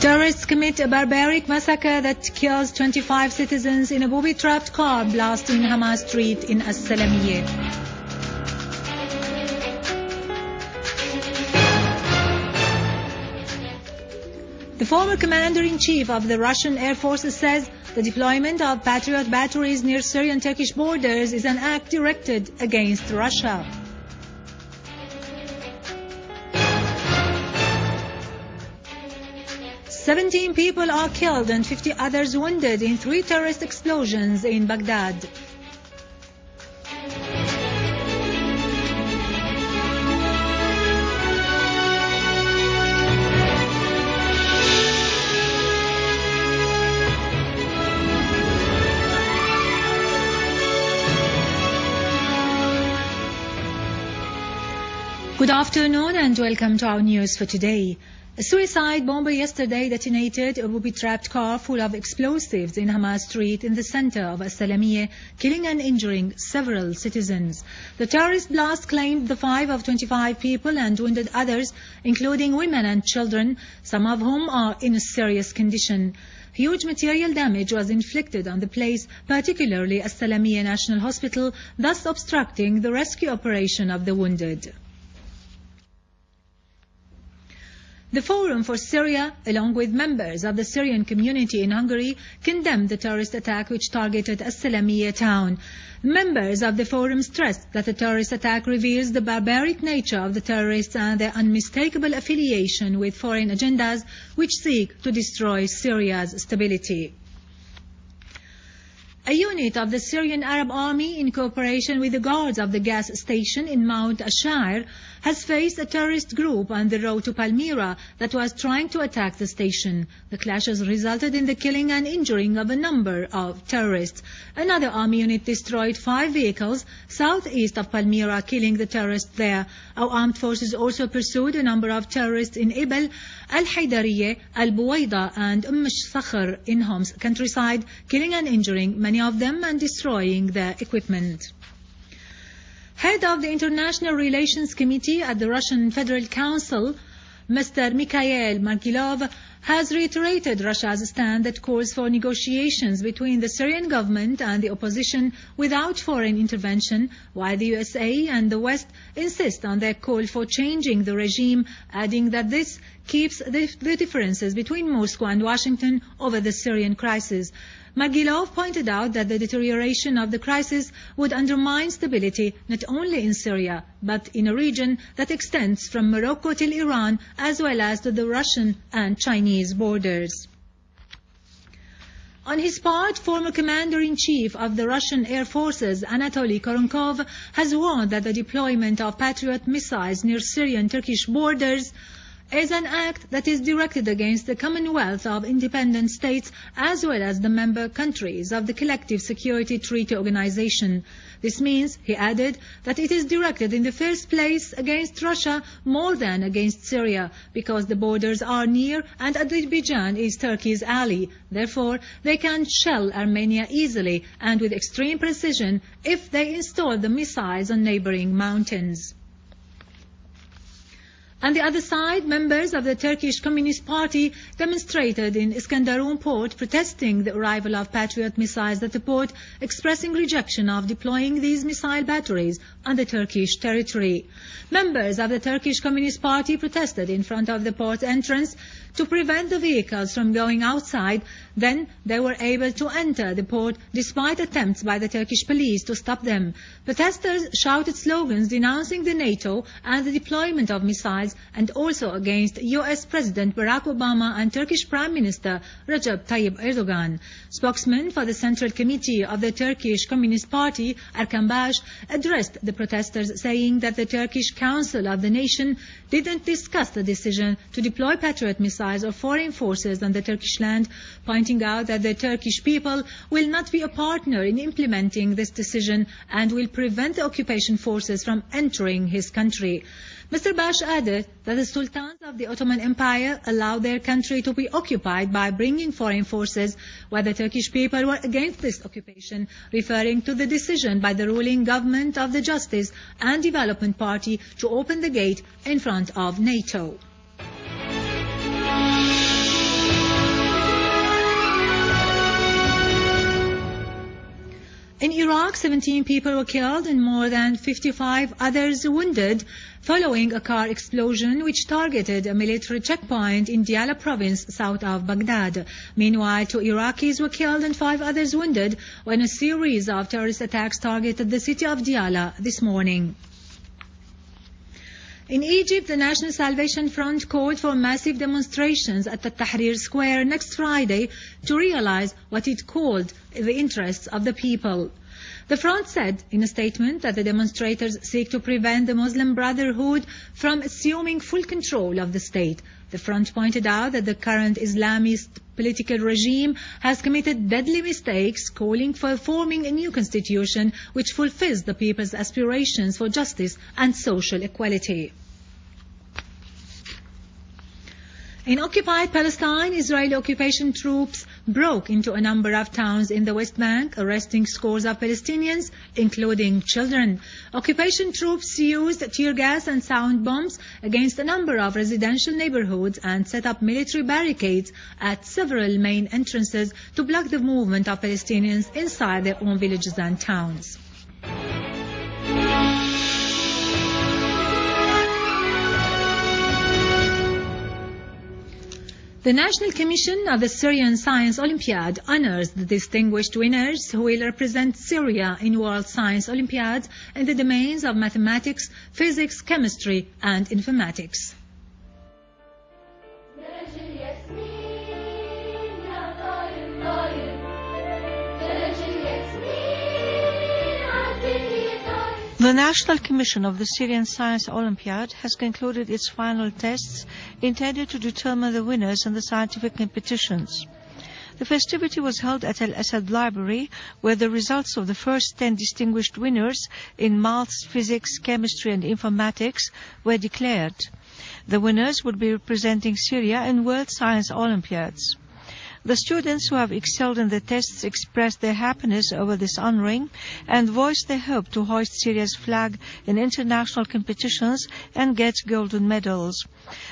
Terrorists commit a barbaric massacre that kills 25 citizens in a booby-trapped car blasting Hamas Street in As-Salamiyeh. The former commander-in-chief of the Russian Air Forces says the deployment of Patriot batteries near Syrian-Turkish borders is an act directed against Russia. "17 people are killed and 50 others wounded in 3 terrorist explosions in Baghdad." Good afternoon and welcome to our news for today. A suicide bomber yesterday detonated a booby-trapped car full of explosives in Hamas Street in the center of As-Salamiyeh, killing and injuring several citizens. The terrorist blast claimed the 5 of 25 people and wounded others, including women and children, some of whom are in a serious condition. Huge material damage was inflicted on the place, particularly As-Salamiyeh National Hospital, thus obstructing the rescue operation of the wounded. The Forum for Syria, along with members of the Syrian community in Hungary, condemned the terrorist attack which targeted As-Salamiyeh town. Members of the Forum stressed that the terrorist attack reveals the barbaric nature of the terrorists and their unmistakable affiliation with foreign agendas which seek to destroy Syria's stability. A unit of the Syrian Arab Army, in cooperation with the guards of the gas station in Mount Ashair, has faced a terrorist group on the road to Palmyra that was trying to attack the station. The clashes resulted in the killing and injuring of a number of terrorists. Another army unit destroyed 5 vehicles southeast of Palmyra, killing the terrorists there. Our armed forces also pursued a number of terrorists in Ibel, Al-Haydariyeh, Al-Buwaida and Sakhr in Homs countryside, killing and injuring many of them and destroying their equipment. Head of the International Relations Committee at the Russian Federal Council, Mr. Mikhail Margilov, has reiterated Russia's stand that calls for negotiations between the Syrian government and the opposition without foreign intervention, while the USA and the West insist on their call for changing the regime, adding that this keeps the differences between Moscow and Washington over the Syrian crisis. Margilov pointed out that the deterioration of the crisis would undermine stability not only in Syria, but in a region that extends from Morocco till Iran, as well as to the Russian and Chinese borders. On his part, former Commander-in-Chief of the Russian Air Forces, Anatoly Koronkov, has warned that the deployment of Patriot missiles near Syrian-Turkish borders is an act that is directed against the Commonwealth of Independent States as well as the member countries of the Collective Security Treaty Organization. This means, he added, that it is directed in the first place against Russia more than against Syria, because the borders are near and Azerbaijan is Turkey's ally. Therefore, they can shell Armenia easily and with extreme precision if they install the missiles on neighboring mountains. On the other side, members of the Turkish Communist Party demonstrated in Iskenderun port protesting the arrival of Patriot missiles at the port, expressing rejection of deploying these missile batteries on the Turkish territory. Members of the Turkish Communist Party protested in front of the port entrance to prevent the vehicles from going outside. Then they were able to enter the port despite attempts by the Turkish police to stop them. Protesters shouted slogans denouncing the NATO and the deployment of missiles, and also against US President Barack Obama and Turkish Prime Minister Recep Tayyip Erdogan. Spokesman for the Central Committee of the Turkish Communist Party, Erkan Baş, addressed the protesters, saying that the Turkish Council of the Nation didn't discuss the decision to deploy Patriot missiles or foreign forces on the Turkish land, pointing out that the Turkish people will not be a partner in implementing this decision and will prevent the occupation forces from entering his country. Mr. Baş added that the sultans of the Ottoman Empire allowed their country to be occupied by bringing foreign forces, while the Turkish people were against this occupation, referring to the decision by the ruling government of the Justice and Development Party to open the gate in front of NATO. In Iraq, 17 people were killed and more than 55 others wounded following a car explosion which targeted a military checkpoint in Diyala province south of Baghdad. Meanwhile, 2 Iraqis were killed and 5 others wounded when a series of terrorist attacks targeted the city of Diyala this morning. In Egypt, the National Salvation Front called for massive demonstrations at the Tahrir Square next Friday to realize what it called the interests of the people. The front said in a statement that the demonstrators seek to prevent the Muslim Brotherhood from assuming full control of the state. The front pointed out that the current Islamist political regime has committed deadly mistakes, calling for forming a new constitution which fulfills the people's aspirations for justice and social equality. In occupied Palestine, Israeli occupation troops broke into a number of towns in the West Bank, arresting scores of Palestinians, including children. Occupation troops used tear gas and sound bombs against a number of residential neighborhoods and set up military barricades at several main entrances to block the movement of Palestinians inside their own villages and towns. The National Commission of the Syrian Science Olympiad honors the distinguished winners who will represent Syria in World Science Olympiads in the domains of mathematics, physics, chemistry, and informatics. The National Commission of the Syrian Science Olympiad has concluded its final tests intended to determine the winners in the scientific competitions. The festivity was held at Al Asad Library, where the results of the first 10 distinguished winners in maths, physics, chemistry and informatics were declared. The winners would be representing Syria in World Science Olympiads. The students who have excelled in the tests expressed their happiness over this honoring and voiced their hope to hoist Syria's flag in international competitions and get golden medals.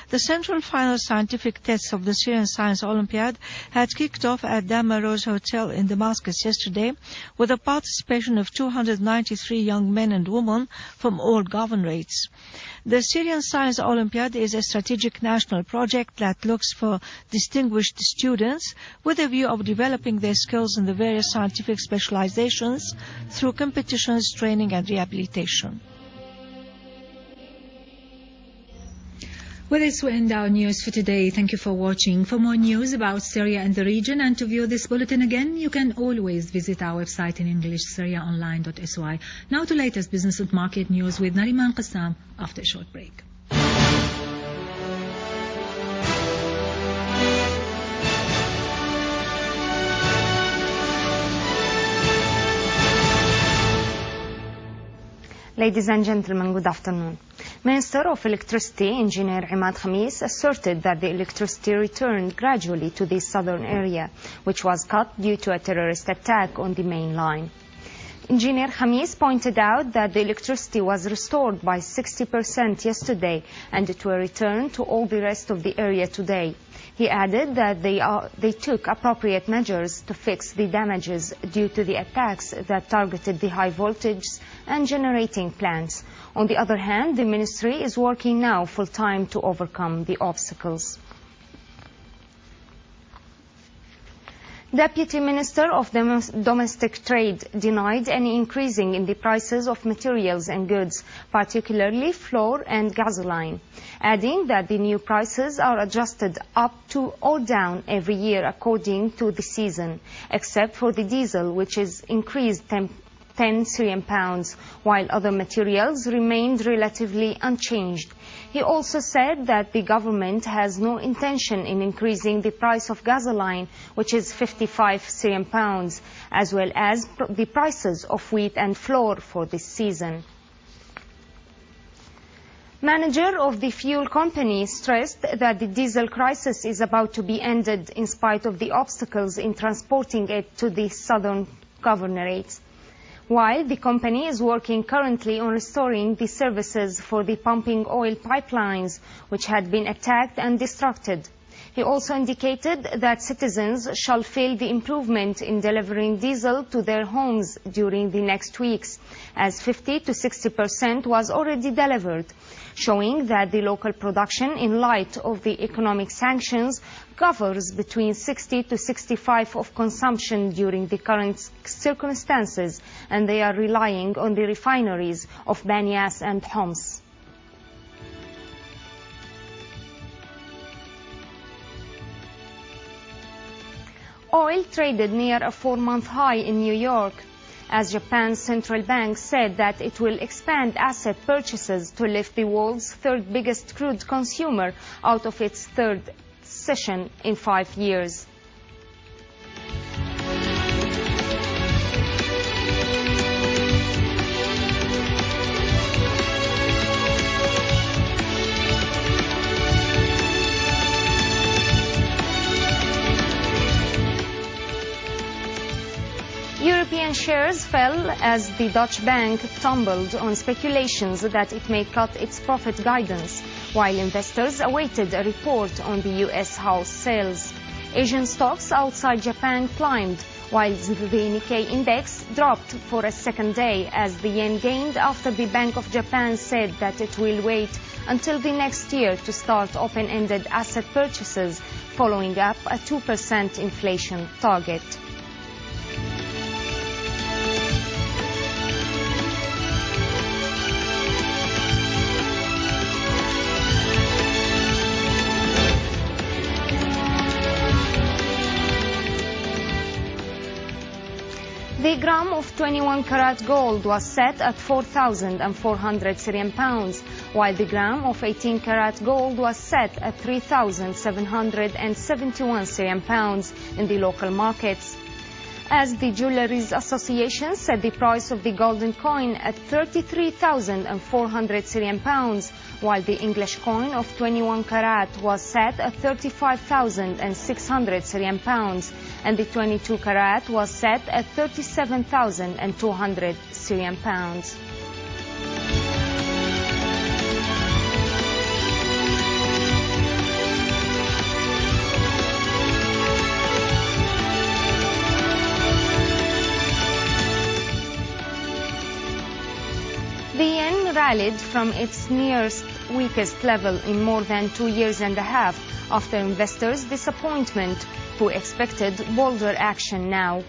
The central final scientific tests of the Syrian Science Olympiad had kicked off at Dama Rose Hotel in Damascus yesterday with the participation of 293 young men and women from all governorates. The Syrian Science Olympiad is a strategic national project that looks for distinguished students with a view of developing their skills in the various scientific specializations through competitions, training and rehabilitation. With this, we end our news for today. Thank you for watching. For more news about Syria and the region and to view this bulletin again, you can always visit our website in English, syriaonline.sy. Now to latest business and market news with Nariman Qassam after a short break. Ladies and gentlemen, good afternoon. Minister of Electricity, Engineer Imad Khamis, asserted that the electricity returned gradually to the southern area, which was cut due to a terrorist attack on the main line. Engineer Khamis pointed out that the electricity was restored by 60% yesterday and it will return to all the rest of the area today. He added that they took appropriate measures to fix the damages due to the attacks that targeted the high voltage and generating plants. On the other hand, the ministry is working now full-time to overcome the obstacles. Deputy Minister of Domestic Trade denied any increasing in the prices of materials and goods, particularly flour and gasoline, adding that the new prices are adjusted up to or down every year according to the season, except for the diesel, which is increased 10 Syrian pounds, while other materials remained relatively unchanged. He also said that the government has no intention in increasing the price of gasoline, which is 55 Syrian pounds, as well as the prices of wheat and flour for this season. Manager of the fuel company stressed that the diesel crisis is about to be ended in spite of the obstacles in transporting it to the southern governorates, while the company is working currently on restoring the services for the pumping oil pipelines, which had been attacked and destructed. He also indicated that citizens shall feel the improvement in delivering diesel to their homes during the next weeks, as 50 to 60% was already delivered, showing that the local production, in light of the economic sanctions, covers between 60 to 65% of consumption during the current circumstances, and they are relying on the refineries of Banyas and Homs. Oil traded near a 4-month high in New York, as Japan's central bank said that it will expand asset purchases to lift the world's third biggest crude consumer out of its third recession in 5 years. European shares fell as the Dutch bank tumbled on speculations that it may cut its profit guidance, while investors awaited a report on the U.S. house sales. Asian stocks outside Japan climbed, while the Nikkei index dropped for a second day as the yen gained after the Bank of Japan said that it will wait until the next year to start open-ended asset purchases, following up a 2% inflation target. The gram of 21-carat gold was set at 4,400 Syrian pounds, while the gram of 18-carat gold was set at 3,771 Syrian pounds in the local markets. As the Jewelleries Association set the price of the golden coin at 33,400 Syrian pounds, while the English coin of 21 carat was set at 35,600 Syrian pounds, and the 22 carat was set at 37,200 Syrian pounds. The yen rallied from its nearest weakest level in more than 2 years and a half after investors' disappointment, who expected bolder action now.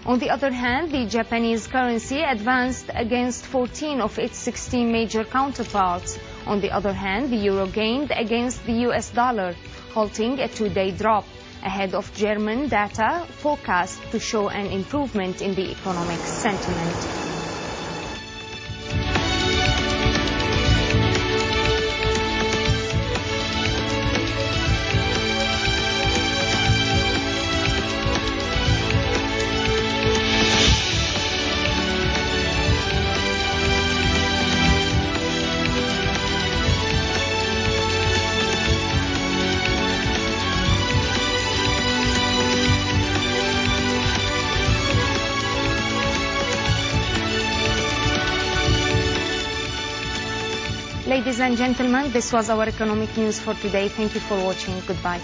On the other hand, the Japanese currency advanced against 14 of its 16 major counterparts. On the other hand, the euro gained against the US dollar, halting a 2-day drop, ahead of German data forecast to show an improvement in the economic sentiment. Ladies and gentlemen, this was our economic news for today. Thank you for watching. Goodbye.